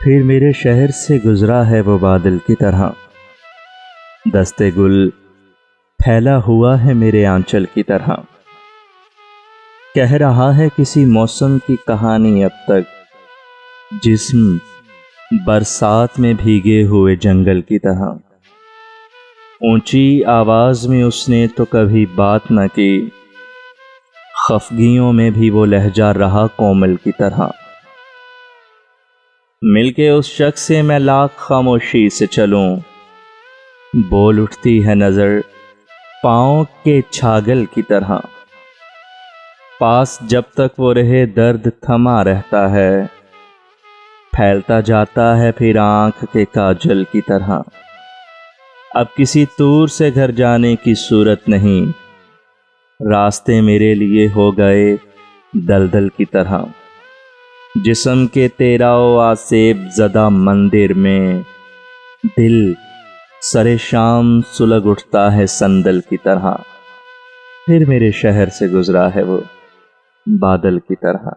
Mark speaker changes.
Speaker 1: پھر میرے شہر سے گزرا ہے وہ بادل کی طرح، دستے گل پھیلا ہوا ہے میرے آنچل کی طرح۔ کہہ رہا ہے کسی موسم کی کہانی اب تک، جسم برسات میں بھیگے ہوئے جنگل کی طرح۔ اونچی آواز میں اس نے تو کبھی بات نہ کی، خفگیوں میں بھی وہ لہجہ رہا کومل کی طرح۔ مل کے اس شخص سے میں لاکھ خاموشی سے چلوں، بول اٹھتی ہے نظر پاؤں کے چھاگل کی طرح۔ پاس جب تک وہ رہے درد تھما رہتا ہے، پھیلتا جاتا ہے پھر آنکھ کے کاجل کی طرح۔ اب کسی طور سے گھر جانے کی صورت نہیں، راستے میرے لیے ہو گئے دلدل کی طرح۔ جسم کے تیرا و آسیب زدہ مندر میں، دل سر شام سلگ اٹھتا ہے صندل کی طرح۔ پھر میرے شہر سے گزرا ہے وہ بادل کی طرح۔